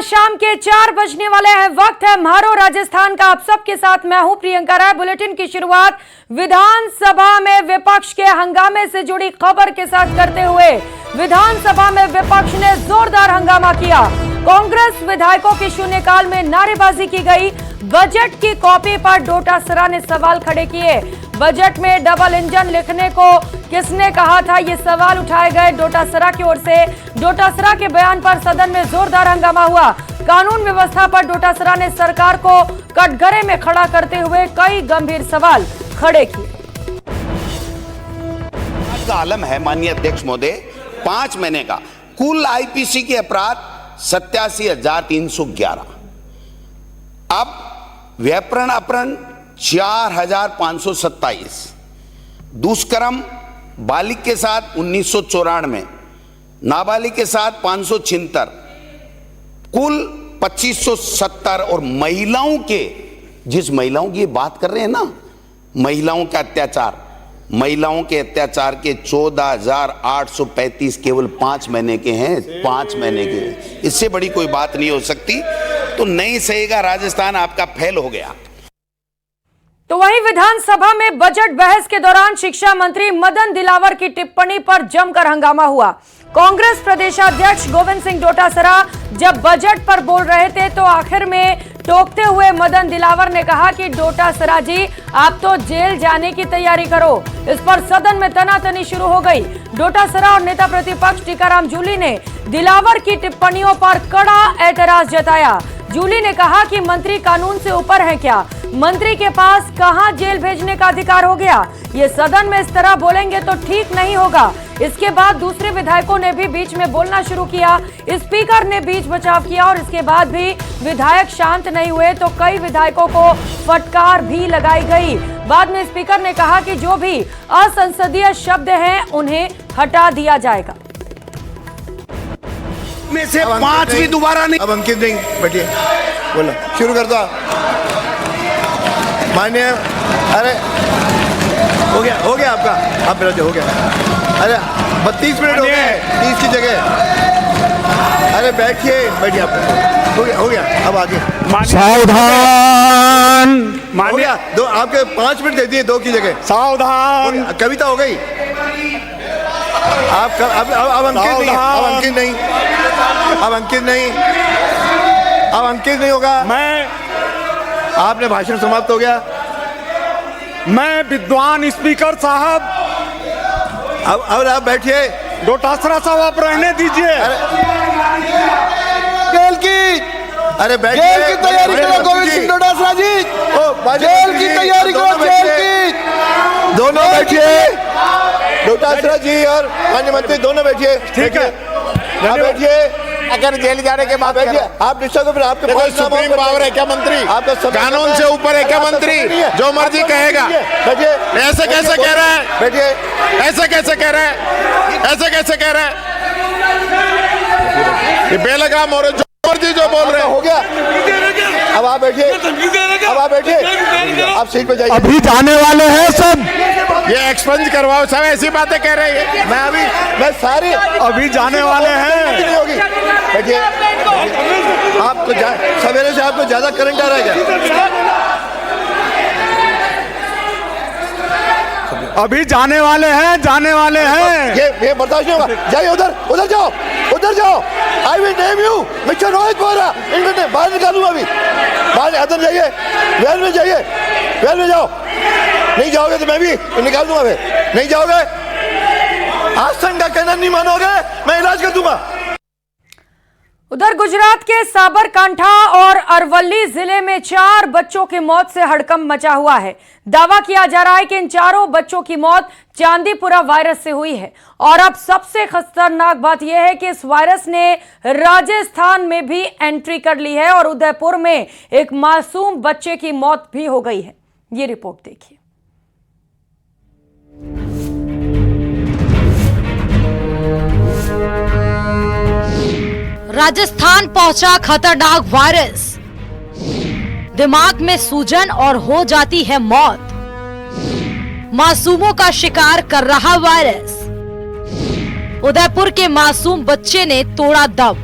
शाम के 4 बजने वाले हैं। वक्त है म्हारो राजस्थान का। आप सबके साथ मैं हूं प्रियंका राय। बुलेटिन की शुरुआत विधानसभा में विपक्ष के हंगामे से जुड़ी खबर के साथ करते हुए। विधानसभा में विपक्ष ने जोरदार हंगामा किया। कांग्रेस विधायकों के शून्यकाल में नारेबाजी की गई। बजट की कॉपी पर डोटासरा ने सवाल खड़े किए। बजट में डबल इंजन लिखने को किसने कहा था, ये सवाल उठाए गए डोटासरा की ओर से। डोटासरा के बयान पर सदन में जोरदार हंगामा हुआ। कानून व्यवस्था पर डोटासरा ने सरकार को कटघरे में खड़ा करते हुए कई गंभीर सवाल खड़े किए। आज का आलम है माननीय अध्यक्ष महोदय, 5 महीने का कुल आईपीसी के अपराध 87,311। अब व्यपरण अपहरण 4,527, दुष्कर्म बालिग के साथ 1994, नाबालिग के साथ 576, कुल 2570। और महिलाओं के, जिस महिलाओं की बात कर रहे हैं ना, महिलाओं का अत्याचार, महिलाओं के अत्याचार के 14,835 केवल 5 महीने के हैं। 5 महीने के, इससे बड़ी कोई बात नहीं हो सकती। तो नहीं सहेगा राजस्थान, आपका फेल हो गया। तो वहीं विधानसभा में बजट बहस के दौरान शिक्षा मंत्री मदन दिलावर की टिप्पणी पर जमकर हंगामा हुआ। कांग्रेस प्रदेशाध्यक्ष गोविंद सिंह डोटासरा जब बजट पर बोल रहे थे तो आखिर में टोकते हुए मदन दिलावर ने कहा कि डोटासरा जी, आप तो जेल जाने की तैयारी करो। इस पर सदन में तनातनी शुरू हो गई। डोटासरा और नेता प्रतिपक्ष टीकाराम जूली ने दिलावर की टिप्पणियों पर कड़ा एतराज जताया। जूली ने कहा कि मंत्री कानून से ऊपर है क्या? मंत्री के पास कहां जेल भेजने का अधिकार हो गया? ये सदन में इस तरह बोलेंगे तो ठीक नहीं होगा। इसके बाद दूसरे विधायकों ने भी बीच में बोलना शुरू किया। स्पीकर ने बीच बचाव किया और इसके बाद भी विधायक शांत नहीं हुए तो कई विधायकों को फटकार भी लगाई गई। बाद में स्पीकर ने कहा कि जो भी असंसदीय शब्द हैं उन्हें हटा दिया जाएगा। में से 5 भी दोबारा नहीं। अब अंकित नहीं, बैठिए, बोलो, शुरू कर दो। मान्य, अरे हो गया आपका, आप बैठो, हो गया। अरे 32 मिनट हो गए 30 की जगह। अरे बैठिए आप, हो गया अब आगे। सावधान। मान्य, दो आपके 5 मिनट दे दिए 2 की जगह। सावधान। कविता हो गई। आप अब अंकित नहीं होगा। आपने भाषण समाप्त हो गया। मैं विद्वान स्पीकर साहब, अब आप बैठिए। डोटासरा साहब आप रहने दीजिए। जेल की, अरे बैठिए, जेल की तैयारी करो गोविंद सिंह डोटासरा जी। जेल की तैयारी करो, जेल की। दोनों बैठिए, डोटासरा जी और माननीय मंत्री दोनों बैठिए। ठीक है, बैठिए। अगर जेल जाने के बाद बैठिए, आप डिस्टर्ब, आपके पास सुप्रीम पावर है क्या मंत्री? आपका कानून से ऊपर है क्या मंत्री? जो मर्जी कहेगा। बैठिए। ऐसे कैसे कह रहा है? बैठिए। ऐसे कैसे कह रहा है? ऐसे कैसे कह रहा है? ये बेलगाम और जो मर्जी जो बोल रहे हैं। हो गया। अब आप बैठिए, आप सीट पे जाइए। अभी जाने वाले हैं सब। ये एक्सपंज करवाओ, सब ऐसी बातें कह रहे हैं। मैं सारी अभी जाने वाले हैं। होगी। बैठिए। आपको सवेरे से आपको ज्यादा करंट आ रहा है क्या? अभी जाने वाले हैं। ये बर्दाश्त नहीं होगा। जाइए उधर जाओ। I will name you mister Rohit Bora. इनको बाहर निकालूंगा अभी। बाहर अंदर जाइए, वेल में जाओ। नहीं जाओगे तो मैं भी निकाल दूंगा। फिर नहीं जाओगे, आसन का कहना नहीं मानोगे, मैं इलाज कर दूंगा। उधर गुजरात के साबरकांठा और अरवली जिले में 4 बच्चों की मौत से हड़कंप मचा हुआ है। दावा किया जा रहा है कि इन 4 बच्चों की मौत चांदीपुरा वायरस से हुई है। और अब सबसे खतरनाक बात यह है कि इस वायरस ने राजस्थान में भी एंट्री कर ली है और उदयपुर में एक मासूम बच्चे की मौत भी हो गई है। ये रिपोर्ट देखिए। राजस्थान पहुंचा खतरनाक वायरस, दिमाग में सूजन और हो जाती है मौत। मासूमों का शिकार कर रहा वायरस। उदयपुर के मासूम बच्चे ने तोड़ा दम।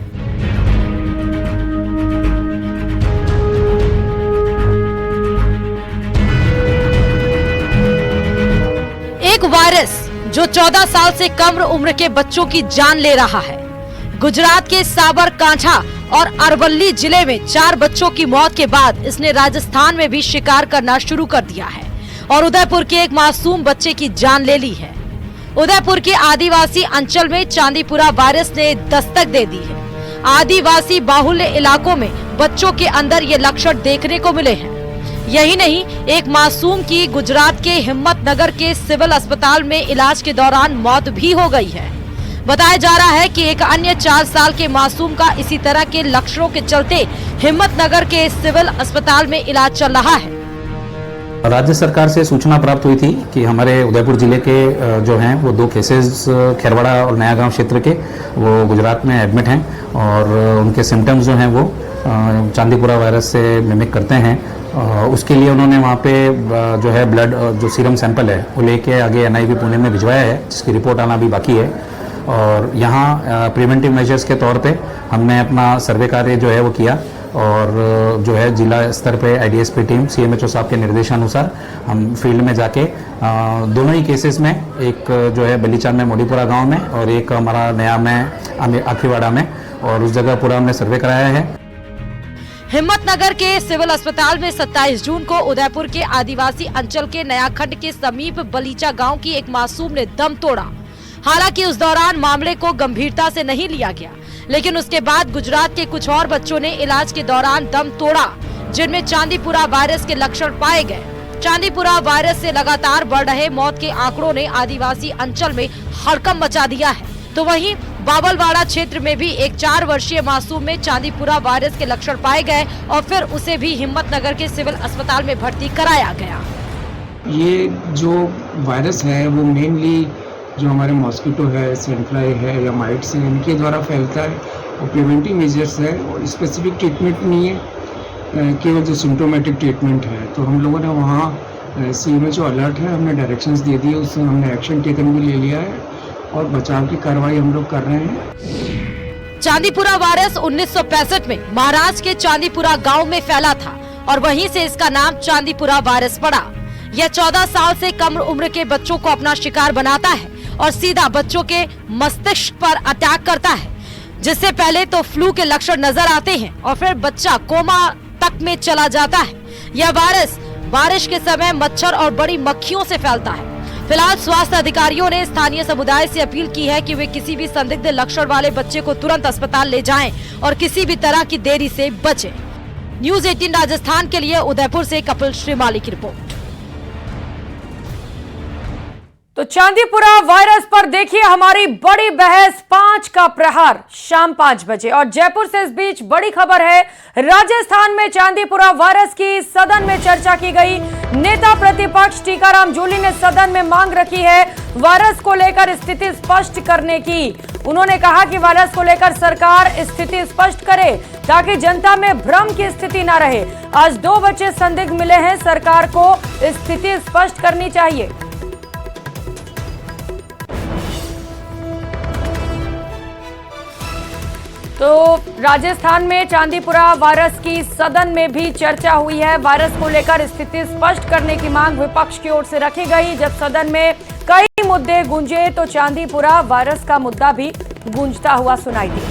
खतरनाक वायरस जो 14 साल से कम उम्र के बच्चों की जान ले रहा है। गुजरात के साबरकांठा और अरवल्ली जिले में 4 बच्चों की मौत के बाद इसने राजस्थान में भी शिकार करना शुरू कर दिया है और उदयपुर के एक मासूम बच्चे की जान ले ली है। उदयपुर के आदिवासी अंचल में चांदीपुरा वायरस ने दस्तक दे दी है। आदिवासी बाहुल्य इलाकों में बच्चों के अंदर ये लक्षण देखने को मिले हैं। यही नहीं, एक मासूम की गुजरात के हिम्मतनगर के सिविल अस्पताल में इलाज के दौरान मौत भी हो गई है। बताया जा रहा है कि एक अन्य 4 साल के मासूम का इसी तरह के लक्षणों के चलते हिम्मतनगर के सिविल अस्पताल में इलाज चल रहा है। राज्य सरकार से सूचना प्राप्त हुई थी कि हमारे उदयपुर जिले के जो हैं वो 2 केसेस खेरवाड़ा और नया गांव क्षेत्र के वो गुजरात में एडमिट हैं और उनके सिम्टम्स जो हैं वो चांदीपुरा वायरस से मिमिक करते हैं। उसके लिए उन्होंने वहाँ पे जो है ब्लड जो सीरम सैंपल है वो लेके आगे NIV पुणे में भिजवाया है, जिसकी रिपोर्ट आना भी बाकी है। और यहाँ प्रिवेंटिव मेजर्स के तौर पे हमने अपना सर्वे कार्य जो है वो किया और जो है जिला स्तर पे IDSP टीम CMHO साहब के निर्देशानुसार हम फील्ड में जाके दोनों ही केसेस में, एक जो है बलीचान में मोडीपुरा गांव में और एक हमारा नया में आखीवाड़ा में, और उस जगह पूरा हमने सर्वे कराया है। हिम्मतनगर के सिविल अस्पताल में 27 जून को उदयपुर के आदिवासी अंचल के नयाखंड के समीप बलीचा गांव की एक मासूम ने दम तोड़ा। हालांकि उस दौरान मामले को गंभीरता से नहीं लिया गया, लेकिन उसके बाद गुजरात के कुछ और बच्चों ने इलाज के दौरान दम तोड़ा, जिनमें चांदीपुरा वायरस के लक्षण पाए गए। चांदीपुरा वायरस से लगातार बढ़ रहे मौत के आंकड़ों ने आदिवासी अंचल में हड़कंप मचा दिया है। तो वहीं बाबलवाड़ा क्षेत्र में भी एक 4 वर्षीय मासूम में चांदीपुरा वायरस के लक्षण पाए गए और फिर उसे भी हिम्मतनगर के सिविल अस्पताल में भर्ती कराया गया। ये जो वायरस है वो मेनली जो हमारे मॉस्किटो है, सैंड फ्लाई है या माइट्स हैं, इनके द्वारा फैलता है और प्रिवेंटिव मेजर्स है और स्पेसिफिक ट्रीटमेंट नहीं है, केवल जो सिम्टोमेटिक ट्रीटमेंट है। तो हम लोगों ने वहाँ CMHO अलर्ट है, हमने डायरेक्शंस दे दिए, उससे हमने एक्शन टेकन भी ले लिया है और बचाव की कार्रवाई हम लोग कर रहे हैं। चांदीपुरा वायरस 1965 में महाराष्ट्र के चांदीपुरा गांव में फैला था और वहीं से इसका नाम चांदीपुरा वायरस पड़ा। यह 14 साल से कम उम्र के बच्चों को अपना शिकार बनाता है और सीधा बच्चों के मस्तिष्क पर अटैक करता है, जिससे पहले तो फ्लू के लक्षण नजर आते हैं और फिर बच्चा कोमा तक में चला जाता है। यह वायरस बारिश के समय मच्छर और बड़ी मक्खियों से फैलता है। फिलहाल स्वास्थ्य अधिकारियों ने स्थानीय समुदाय से अपील की है कि वे किसी भी संदिग्ध लक्षण वाले बच्चे को तुरंत अस्पताल ले जाएं और किसी भी तरह की देरी से बचें। न्यूज़ 18 राजस्थान के लिए उदयपुर से कपिल श्रीमाली की रिपोर्ट। तो चांदीपुरा वायरस पर देखिए हमारी बड़ी बहस 5 का प्रहार शाम 5 बजे। और जयपुर से इस बीच बड़ी खबर है, राजस्थान में चांदीपुरा वायरस की सदन में चर्चा की गई। नेता प्रतिपक्ष टीकाराम जूली ने सदन में मांग रखी है वायरस को लेकर स्थिति स्पष्ट करने की। उन्होंने कहा कि वायरस को लेकर सरकार स्थिति स्पष्ट करे ताकि जनता में भ्रम की स्थिति न रहे। आज 2 बच्चे संदिग्ध मिले हैं, सरकार को स्थिति स्पष्ट करनी चाहिए। तो राजस्थान में चांदीपुरा वायरस की सदन में भी चर्चा हुई है। वायरस को लेकर स्थिति स्पष्ट करने की मांग विपक्ष की ओर से रखी गई। जब सदन में कई मुद्दे गूंजे तो चांदीपुरा वायरस का मुद्दा भी गूंजता हुआ सुनाई दिया।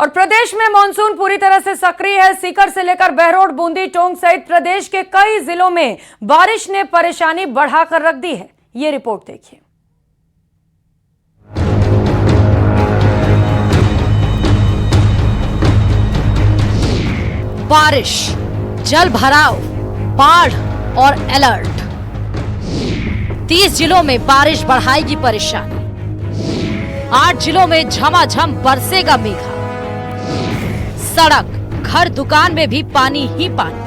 और प्रदेश में मानसून पूरी तरह से सक्रिय है। सीकर से लेकर बहरोड, बूंदी, टोंक सहित प्रदेश के कई जिलों में बारिश ने परेशानी बढ़ाकर रख दी है। ये रिपोर्ट देखिए। बारिश, जल भराव, बाढ़ और अलर्ट। 30 जिलों में बारिश बढ़ाएगी परेशानी। 8 जिलों में झमाझम बरसेगा मेघा। सड़क, घर, दुकान में भी पानी ही पानी।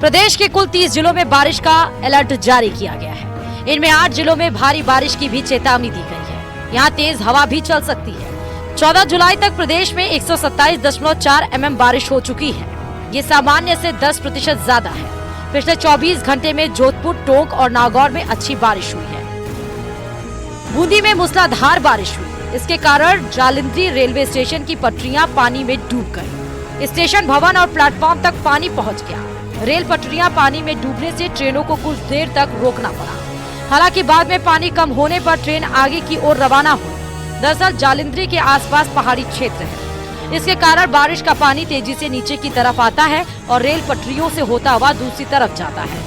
प्रदेश के कुल 30 जिलों में बारिश का अलर्ट जारी किया गया है। इनमें 8 जिलों में भारी बारिश की भी चेतावनी दी गई है। यहाँ तेज हवा भी चल सकती है। 14 जुलाई तक प्रदेश में 127.4 mm बारिश हो चुकी है। ये सामान्य से 10% ज्यादा है। पिछले 24 घंटे में जोधपुर, टोंक और नागौर में अच्छी बारिश हुई है। बूंदी में मूसलाधार बारिश हुई। इसके कारण जालिंद्री रेलवे स्टेशन की पटरियां पानी में डूब गई। स्टेशन भवन और प्लेटफॉर्म तक पानी पहुंच गया। रेल पटरियां पानी में डूबने से ट्रेनों को कुछ देर तक रोकना पड़ा। हालांकि बाद में पानी कम होने पर ट्रेन आगे की ओर रवाना हुई। दरअसल जालिंद्री के आसपास पहाड़ी क्षेत्र है। इसके कारण बारिश का पानी तेजी से नीचे की तरफ आता है और रेल पटरियों से होता हुआ दूसरी तरफ जाता है।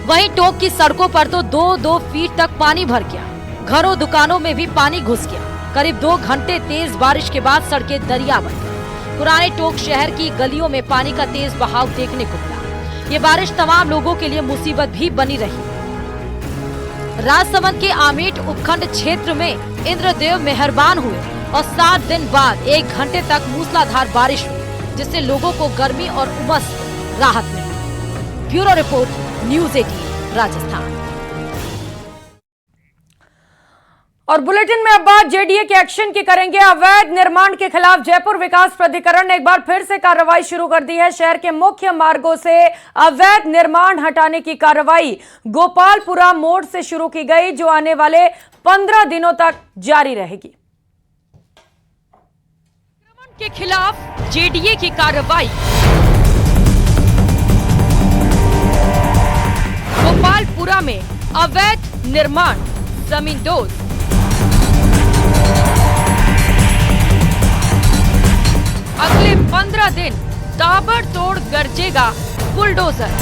वहीं टोक की सड़कों पर तो 2-2 फीट तक पानी भर गया। घरों दुकानों में भी पानी घुस गया। करीब 2 घंटे तेज बारिश के बाद सड़कें दरिया बन गई। पुराने टोक शहर की गलियों में पानी का तेज बहाव देखने को मिला। ये बारिश तमाम लोगों के लिए मुसीबत भी बनी रही। राजसमंद के आमेट उपखंड क्षेत्र में इंद्रदेव मेहरबान हुए और 7 दिन बाद 1 घंटे तक मूसलाधार बारिश हुई, जिससे लोगों को गर्मी और उमस से राहत मिली। Bureau report, news 18 Rajasthan. और बुलेटिन में अब बात जेडीए के एक्शन की करेंगे। अवैध निर्माण के खिलाफ जयपुर विकास प्राधिकरण ने एक बार फिर से कार्रवाई शुरू कर दी है। शहर के मुख्य मार्गों से अवैध निर्माण हटाने की कार्रवाई गोपालपुरा मोड़ से शुरू की गई, जो आने वाले 15 दिनों तक जारी रहेगी। के खिलाफ जेडीए की कार्रवाई। गोपालपुरा में अवैध निर्माण जमींदोज। अगले 15 दिन ताबड़तोड़ गरजेगा बुलडोजर।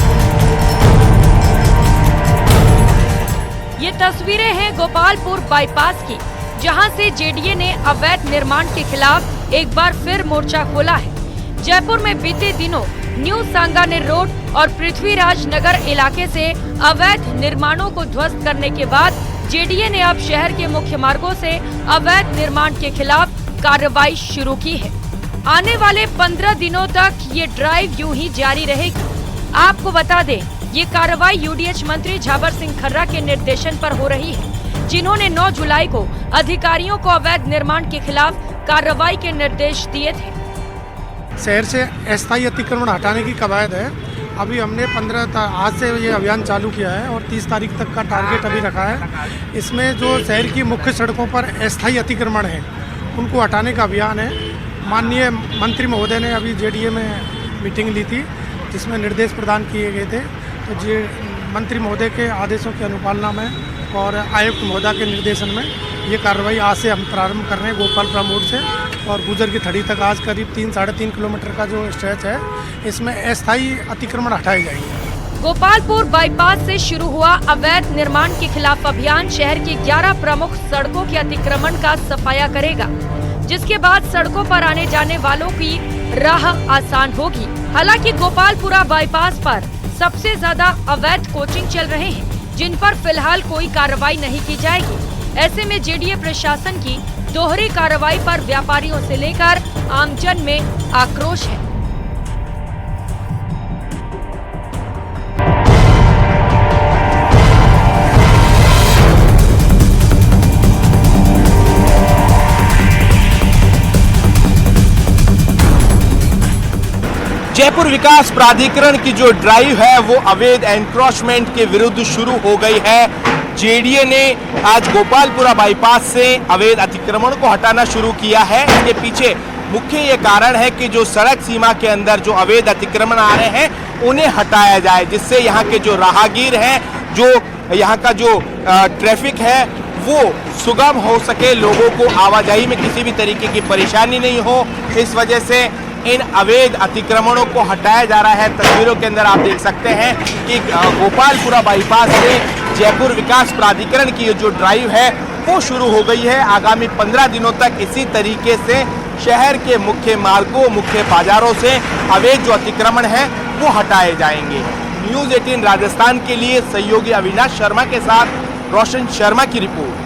ये तस्वीरें हैं गोपालपुर बाईपास की, जहां से जेडीए ने अवैध निर्माण के खिलाफ एक बार फिर मोर्चा खोला है। जयपुर में बीते दिनों न्यू सांगानेर रोड और पृथ्वीराज नगर इलाके से अवैध निर्माणों को ध्वस्त करने के बाद जेडीए ने अब शहर के मुख्य मार्गों से अवैध निर्माण के खिलाफ कार्रवाई शुरू की है। आने वाले 15 दिनों तक ये ड्राइव यूं ही जारी रहेगी। आपको बता दें, ये कार्रवाई यूडीएच मंत्री झाबर सिंह खर्रा के निर्देशन पर हो रही है, जिन्होंने 9 जुलाई को अधिकारियों को अवैध निर्माण के खिलाफ कार्रवाई के निर्देश दिए थे। शहर से अस्थायी अतिक्रमण हटाने की कवायद है। अभी हमने आज से ये अभियान चालू किया है और 30 तारीख तक का टारगेट अभी रखा है। इसमें जो शहर की मुख्य सड़कों पर अस्थायी अतिक्रमण है, उनको हटाने का अभियान है। माननीय मंत्री महोदय ने अभी जेडीए में मीटिंग ली थी, जिसमें निर्देश प्रदान किए गए थे। तो मंत्री महोदय के आदेशों की अनुपालना में और आयुक्त महोदय के निर्देशन में ये कार्रवाई आज से हम प्रारंभ कर रहे हैं। गोपालपुरा मोड़ से और गुजर की थड़ी तक आज करीब 3-3.5 किलोमीटर का जो स्ट्रेच है, इसमें अस्थायी अतिक्रमण हटाए जाएंगे। गोपालपुर बाईपास से शुरू हुआ अवैध निर्माण के खिलाफ अभियान शहर की 11 प्रमुख सड़कों के अतिक्रमण का सफाया करेगा, जिसके बाद सड़कों पर आने जाने वालों की राह आसान होगी। हालांकि गोपालपुरा बाईपास पर सबसे ज्यादा अवैध कोचिंग चल रहे हैं, जिन पर फिलहाल कोई कार्रवाई नहीं की जाएगी। ऐसे में जेडीए प्रशासन की दोहरी कार्रवाई पर व्यापारियों से लेकर आमजन में आक्रोश है। जयपुर विकास प्राधिकरण की जो ड्राइव है वो अवैध एनक्रोचमेंट के विरुद्ध शुरू हो गई है। जेडीए ने आज गोपालपुरा बाईपास से अवैध अतिक्रमण को हटाना शुरू किया है। इसके पीछे मुख्य ये कारण है कि जो सड़क सीमा के अंदर जो अवैध अतिक्रमण आ रहे हैं उन्हें हटाया जाए, जिससे यहाँ के जो राहगीर हैं, जो यहाँ का जो ट्रैफिक है वो सुगम हो सके, लोगों को आवाजाही में किसी भी तरीके की परेशानी नहीं हो। इस वजह से इन अवैध अतिक्रमणों को हटाया जा रहा है। तस्वीरों के अंदर आप देख सकते हैं कि गोपालपुरा बाईपास से जयपुर विकास प्राधिकरण की जो ड्राइव है वो शुरू हो गई है। आगामी 15 दिनों तक इसी तरीके से शहर के मुख्य मार्गों, मुख्य बाजारों से अवैध जो अतिक्रमण है वो हटाए जाएंगे। न्यूज़ 18 राजस्थान के लिए सहयोगी अविनाश शर्मा के साथ रोशन शर्मा की रिपोर्ट।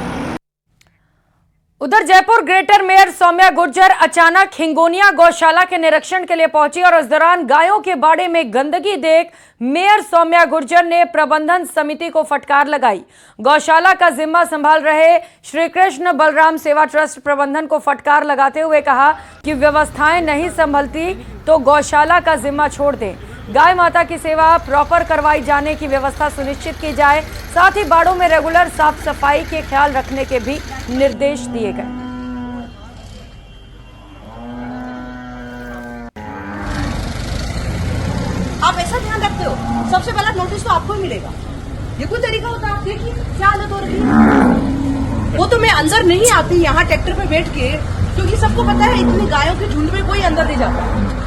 उधर जयपुर ग्रेटर मेयर सौम्या गुर्जर अचानक हिंगोनिया गौशाला के निरीक्षण के लिए पहुंची और इस दौरान गायों के बाड़े में गंदगी देख मेयर सौम्या गुर्जर ने प्रबंधन समिति को फटकार लगाई। गौशाला का जिम्मा संभाल रहे श्री कृष्ण बलराम सेवा ट्रस्ट प्रबंधन को फटकार लगाते हुए कहा कि व्यवस्थाएं नहीं संभलती तो गौशाला का जिम्मा छोड़ दें। गाय माता की सेवा प्रॉपर करवाई जाने की व्यवस्था सुनिश्चित की जाए। साथ ही बाड़ों में रेगुलर साफ सफाई के ख्याल रखने के भी निर्देश दिए गए। आप ऐसा ध्यान रखते हो, सबसे पहला नोटिस तो आपको ही मिलेगा। ये कोई तरीका होता है? आप देखिए क्या हालत हो रही है। वो तो मैं अंदर नहीं आती यहाँ ट्रैक्टर पे बैठ के, क्योंकि सबको पता है इतनी गायों के झुंड में कोई अंदर नहीं जाता।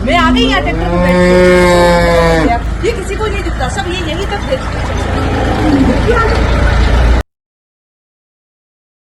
मैं आ गई यहाँ ट्रैक्टर पे बैठ के, ये किसी को नहीं दिखता, सब ये यहीं तक देखते।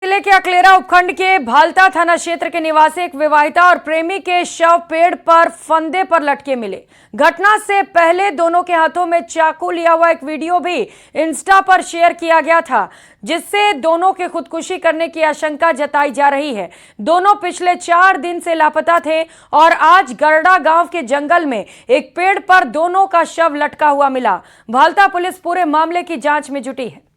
जिले के अकलेरा उपखंड के भालता थाना क्षेत्र के निवासी एक विवाहिता और प्रेमी के शव पेड़ पर फंदे पर लटके मिले। घटना से पहले दोनों के हाथों में चाकू लिया हुआ एक वीडियो भी इंस्टा पर शेयर किया गया था, जिससे दोनों के खुदकुशी करने की आशंका जताई जा रही है। दोनों पिछले 4 दिन से लापता थे और आज गरडा गांव के जंगल में एक पेड़ पर दोनों का शव लटका हुआ मिला। भालता पुलिस पूरे मामले की जांच में जुटी है।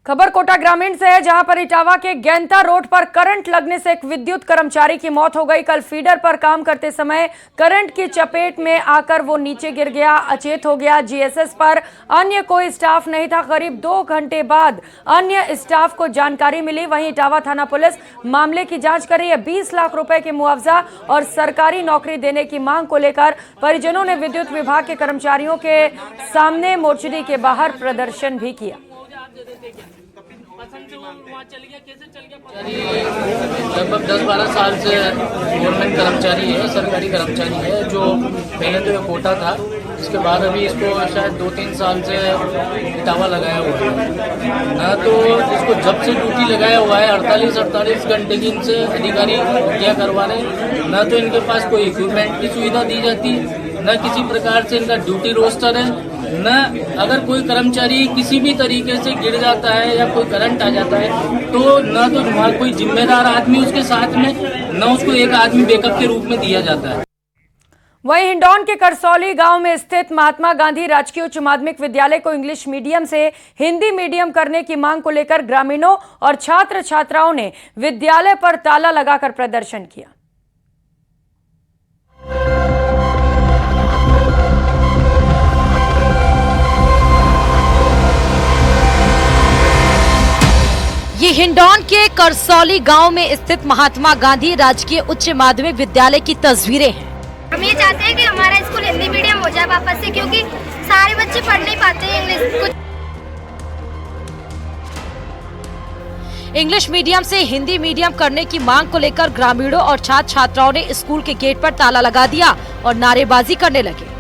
खबर कोटा ग्रामीण से है, जहां पर इटावा के गैंता रोड पर करंट लगने से एक विद्युत कर्मचारी की मौत हो गई। कल फीडर पर काम करते समय करंट की चपेट में आकर वो नीचे गिर गया, अचेत हो गया। जीएसएस पर अन्य कोई स्टाफ नहीं था। करीब 2 घंटे बाद अन्य स्टाफ को जानकारी मिली। वहीं इटावा थाना पुलिस मामले की जांच कर रही है। 20 लाख रुपए के मुआवजा और सरकारी नौकरी देने की मांग को लेकर परिजनों ने विद्युत विभाग के कर्मचारियों के सामने मोर्चरी के बाहर प्रदर्शन भी किया। लगभग 10-12 साल से गवर्नमेंट कर्मचारी है, सरकारी कर्मचारी है, जो पहले तो ये कोटा था, इसके बाद अभी इसको शायद 2-3 साल से इटावा लगाया हुआ है ना। तो इसको जब से ड्यूटी लगाया हुआ है 48 घंटे की इनसे अधिकारी ड्यूटियाँ करवा रहे, ना तो इनके पास कोई इक्विपमेंट की सुविधा दी जाती, न किसी प्रकार से इनका ड्यूटी रोस्टर है, न अगर कोई कर्मचारी किसी भी तरीके से गिर जाता है या कोई करंट आ जाता है तो न तो वहाँ कोई जिम्मेदार आदमी उसके साथ में, न उसको एक आदमी बैकअप के रूप में दिया जाता है। वहीं हिंडौन के करसौली गांव में स्थित महात्मा गांधी राजकीय उच्च माध्यमिक विद्यालय को इंग्लिश मीडियम से हिंदी मीडियम करने की मांग को लेकर ग्रामीणों और छात्र छात्राओं ने विद्यालय पर ताला लगाकर प्रदर्शन किया। ये हिंडौन के करसौली गांव में स्थित महात्मा गांधी राजकीय उच्च माध्यमिक विद्यालय की तस्वीरें हैं। हम ये चाहते हैं कि हमारा स्कूल हिंदी मीडियम हो जाए वापस से, क्योंकि सारे बच्चे पढ़ नहीं पाते हैं इंग्लिश मीडियम से हिंदी मीडियम करने की मांग को लेकर ग्रामीणों और छात्र छात्राओं ने स्कूल के गेट पर ताला लगा दिया और नारेबाजी करने लगे।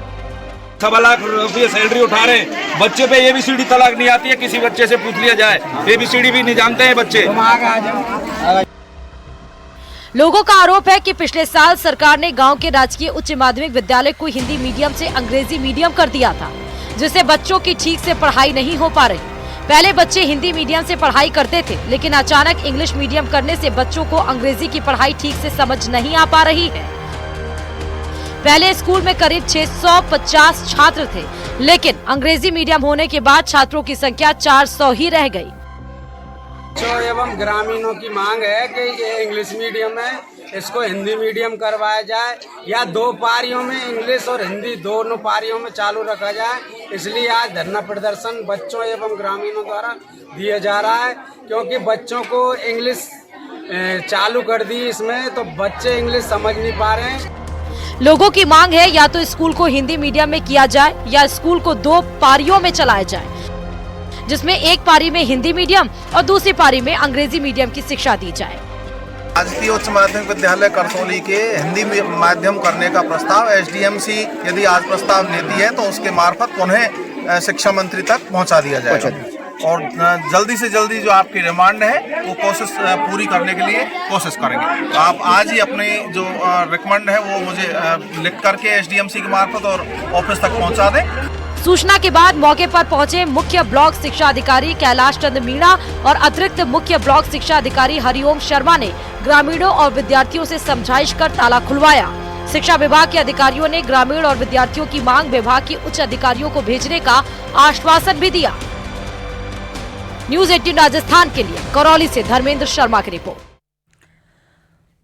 1.25 लाख रुपये सैलरी उठा रहे हैं, बच्चे पे ABCD तलाक नहीं आती है, किसी बच्चे से पूछ लिया जाए, ABCD भी नहीं जानते हैं बच्चे। लोगों का आरोप है कि पिछले साल सरकार ने गांव के राजकीय उच्च माध्यमिक विद्यालय को हिंदी मीडियम से अंग्रेजी मीडियम कर दिया था, जिससे बच्चों की ठीक से पढ़ाई नहीं हो पा रही। पहले बच्चे हिंदी मीडियम से पढ़ाई करते थे, लेकिन अचानक इंग्लिश मीडियम करने से बच्चों को अंग्रेजी की पढ़ाई ठीक से समझ नहीं आ पा रही है। पहले स्कूल में करीब 650 छात्र थे, लेकिन अंग्रेजी मीडियम होने के बाद छात्रों की संख्या 400 ही रह गई। बच्चों एवं ग्रामीणों की मांग है कि ये इंग्लिश मीडियम है, इसको हिंदी मीडियम करवाया जाए या 2 पारियों में इंग्लिश और हिंदी दोनों पारियों में चालू रखा जाए। इसलिए आज धरना प्रदर्शन बच्चों एवं ग्रामीणों द्वारा दिया जा रहा है, क्योंकि बच्चों को इंग्लिश चालू कर दी इसमें, तो बच्चे इंग्लिश समझ नहीं पा रहे हैं। लोगों की मांग है या तो स्कूल को हिंदी मीडियम में किया जाए या स्कूल को 2 पारियों में चलाया जाए, जिसमें एक पारी में हिंदी मीडियम और दूसरी पारी में अंग्रेजी मीडियम की शिक्षा दी जाए। राजकीय उच्च माध्यमिक विद्यालय करसौली के हिंदी माध्यम करने का प्रस्ताव SDMC यदि आज प्रस्ताव लेती है तो उसके मार्फत उन्हें शिक्षा मंत्री तक पहुंचा दिया जाएगा और जल्दी से जल्दी जो आपकी डिमांड है वो कोशिश पूरी करने के लिए कोशिश करेंगे। तो आप आज ही अपनी जो रिकमेंड है वो मुझे लिख करके SDMC के मार्फत और ऑफिस तक पहुंचा दें। सूचना के बाद मौके पर पहुंचे मुख्य ब्लॉक शिक्षा अधिकारी कैलाश चंद्र मीणा और अतिरिक्त मुख्य ब्लॉक शिक्षा अधिकारी हरिओम शर्मा ने ग्रामीणों और विद्यार्थियों से समझाइश कर ताला खुलवाया। शिक्षा विभाग के अधिकारियों ने ग्रामीण और विद्यार्थियों की मांग विभाग के उच्च अधिकारियों को भेजने का आश्वासन भी दिया। न्यूज 18 राजस्थान के लिए करौली से धर्मेंद्र शर्मा की रिपोर्ट।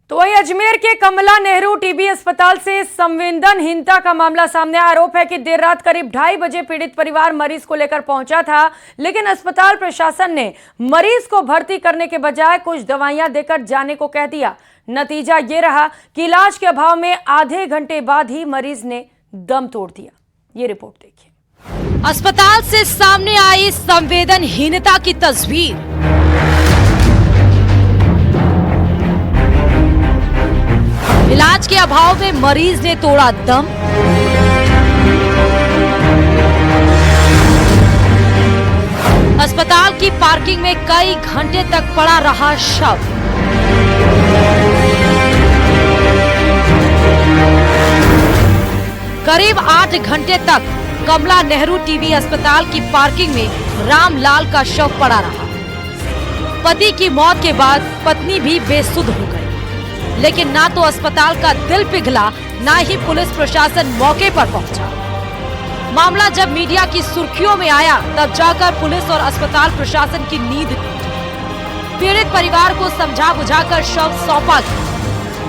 तो वही अजमेर के कमला नेहरू टीबी अस्पताल से संवेदनहीनता का मामला सामने। आरोप है कि देर रात करीब 2:30 बजे पीड़ित परिवार मरीज को लेकर पहुंचा था, लेकिन अस्पताल प्रशासन ने मरीज को भर्ती करने के बजाय कुछ दवाइयां देकर जाने को कह दिया। नतीजा ये रहा कि इलाज के अभाव में आधे घंटे बाद ही मरीज ने दम तोड़ दिया। ये रिपोर्ट देखिए। अस्पताल से सामने आई संवेदनहीनता की तस्वीर। इलाज के अभाव में मरीज ने तोड़ा दम। अस्पताल की पार्किंग में कई घंटे तक पड़ा रहा शव। करीब 8 घंटे तक कमला नेहरू टीबी अस्पताल की पार्किंग में रामलाल का शव पड़ा रहा। पति की मौत के बाद पत्नी भी बेसुध हो गई, लेकिन ना तो अस्पताल का दिल पिघला, ना ही पुलिस प्रशासन मौके पर पहुंचा। मामला जब मीडिया की सुर्खियों में आया, तब जाकर पुलिस और अस्पताल प्रशासन की नींद टूटी। पीड़ित परिवार को समझा बुझाकर शव सौंपा गया।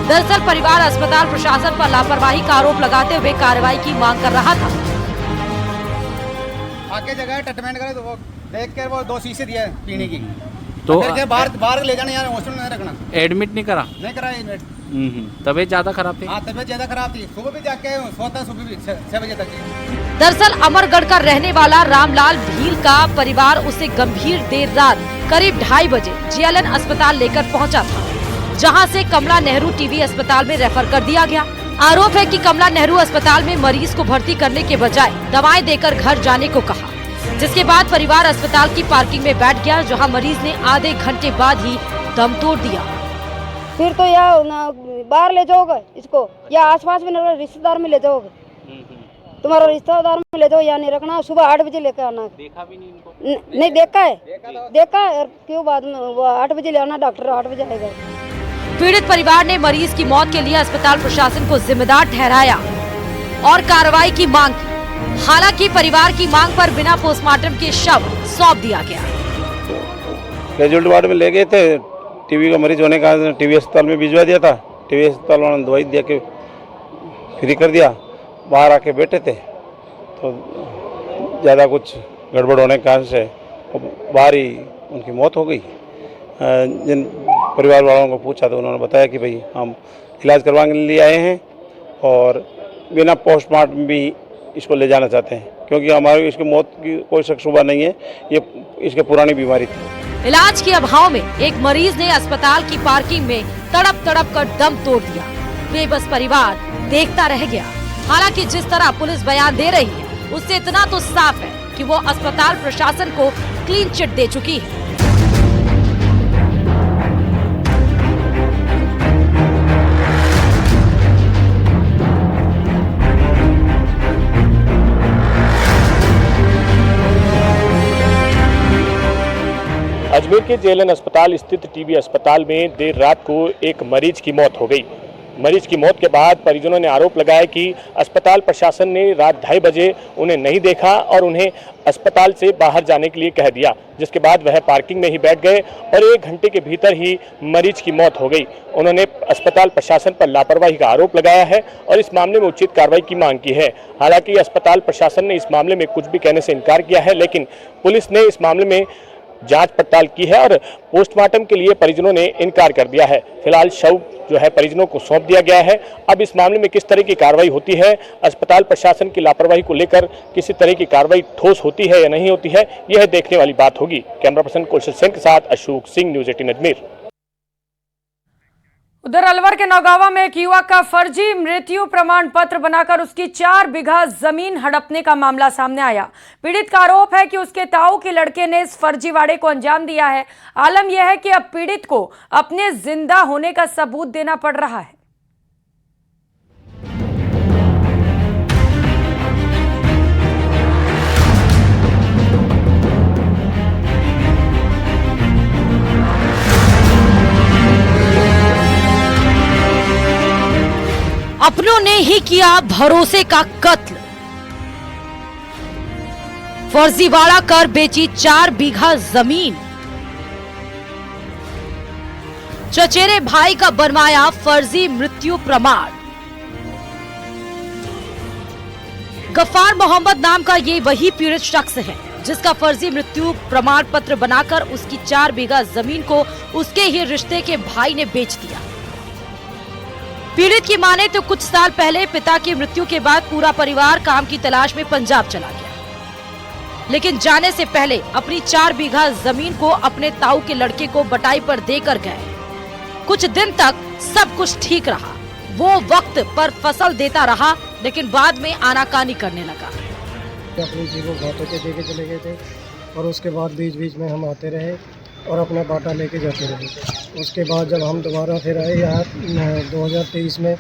दरअसल परिवार अस्पताल प्रशासन पर लापरवाही का आरोप लगाते हुए कार्रवाई की मांग कर रहा था। आके जगह ट्रीटमेंट करे तो वो देख कर वो 2 शीशे दिए पीने की, तो बाहर ले जाना, यार हॉस्पिटल में रखना। एडमिट नहीं करा? नहीं करा एडमिट। तबीयत ज्यादा खराब थी? हाँ, तबीयत ज्यादा खराब थी। सुबह भी जाके सोता, सुबह भी 6 बजे तक। दरअसल अमरगढ़ का रहने वाला रामलाल भील का परिवार उसे गंभीर देर रात करीब 2:30 बजे जीएलएन अस्पताल लेकर पहुंचा था, जहां से कमला नेहरू टीबी अस्पताल में रेफर कर दिया गया। आरोप है कि कमला नेहरू अस्पताल में मरीज को भर्ती करने के बजाय दवाएं देकर घर जाने को कहा, जिसके बाद परिवार अस्पताल की पार्किंग में बैठ गया, जहां मरीज ने आधे घंटे बाद ही दम तोड़ दिया। फिर तो या बाहर ले जाओगे इसको, या आसपास में रिश्तेदार में ले जाओगे, तुम्हारा रिश्तेदार में ले जाओ, या नहीं रखना। सुबह 8 बजे लेकर आना। देखा भी नहीं इनको? नहीं देखा है, देखा है। और क्यों बाद में 8 बजे ले आना, डॉक्टर 8 बजे आएगा। पीड़ित परिवार ने मरीज की मौत के लिए अस्पताल प्रशासन को जिम्मेदार ठहराया और कार्रवाई की मांग की। हालांकि परिवार की मांग पर बिना पोस्टमार्टम के शव सौंप दिया गया। कैजुअलिटी वार्ड में ले गए थे, टीबी का मरीज होने का टीबी अस्पताल में भिजवा दिया था। टीबी अस्पताल वालों ने दवाई दे के फ्री कर दिया। बाहर आके बैठे थे तो ज़्यादा कुछ गड़बड़ होने के कारण से बाहर ही उनकी मौत हो गई। जिन परिवार वालों को पूछा तो उन्होंने बताया कि भाई हम इलाज करवाने के लिए आए हैं और बिना पोस्टमार्टम भी इसको ले जाना चाहते हैं, क्योंकि हमारी इसकी मौत की कोई शक शुबा नहीं है, ये इसके पुरानी बीमारी थी। इलाज के अभाव में एक मरीज ने अस्पताल की पार्किंग में तड़प कर दम तोड़ दिया। बेबस परिवार देखता रह गया। हालांकि जिस तरह पुलिस बयान दे रही है, उससे इतना तो साफ है कि वो अस्पताल प्रशासन को क्लीन चिट दे चुकी है। अजमेर के जेएलएन अस्पताल स्थित टीबी अस्पताल में देर रात को एक मरीज की मौत हो गई। मरीज की मौत के बाद परिजनों ने आरोप लगाया कि अस्पताल प्रशासन ने रात 2:30 बजे उन्हें नहीं देखा और उन्हें अस्पताल से बाहर जाने के लिए कह दिया, जिसके बाद वह पार्किंग में ही बैठ गए और 1 घंटे के भीतर ही मरीज की मौत हो गई। उन्होंने अस्पताल प्रशासन पर लापरवाही का आरोप लगाया है और इस मामले में उचित कार्रवाई की मांग की है। हालांकि अस्पताल प्रशासन ने इस मामले में कुछ भी कहने से इनकार किया है, लेकिन पुलिस ने इस मामले में जांच पड़ताल की है और पोस्टमार्टम के लिए परिजनों ने इनकार कर दिया है। फिलहाल शव जो है परिजनों को सौंप दिया गया है। अब इस मामले में किस तरह की कार्रवाई होती है, अस्पताल प्रशासन की लापरवाही को लेकर किसी तरह की कार्रवाई ठोस होती है या नहीं होती है, यह देखने वाली बात होगी। कैमरा पर्सन कौशल सेन के साथ अशोक सिंह, न्यूज 18 अजमेर। उधर अलवर के नौगावा में एक युवक का फर्जी मृत्यु प्रमाण पत्र बनाकर उसकी 4 बीघा जमीन हड़पने का मामला सामने आया। पीड़ित का आरोप है कि उसके ताऊ के लड़के ने इस फर्जीवाड़े को अंजाम दिया है। आलम यह है कि अब पीड़ित को अपने जिंदा होने का सबूत देना पड़ रहा है। अपनों ने ही किया भरोसे का कत्ल। फर्जीवाड़ा कर बेची 4 बीघा जमीन। चचेरे भाई का बनवाया फर्जी मृत्यु प्रमाण। गफ्फार मोहम्मद नाम का ये वही पीड़ित शख्स है जिसका फर्जी मृत्यु प्रमाण पत्र बनाकर उसकी 4 बीघा जमीन को उसके ही रिश्ते के भाई ने बेच दिया। पीड़ित की माने तो कुछ साल पहले पिता की मृत्यु के बाद पूरा परिवार काम की तलाश में पंजाब चला गया, लेकिन जाने से पहले अपनी 4 बीघा जमीन को अपने ताऊ के लड़के को बटाई पर देकर गए। कुछ दिन तक सब कुछ ठीक रहा, वो वक्त पर फसल देता रहा, लेकिन बाद में आनाकानी करने लगा। अपनी चीज़ को घाटों पे देके चले गए थे और उसके बाद बीच बीच में हम आते रहे और अपना बाटा लेके जाते रहे। उसके बाद जब हम दोबारा फिर आए यहाँ 2023 में,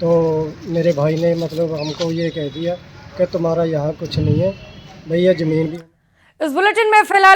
तो मेरे भाई ने मतलब हमको ये कह दिया कि तुम्हारा यहाँ कुछ नहीं है भैया, ज़मीन भी। इस बुलेटिन में फिलहाल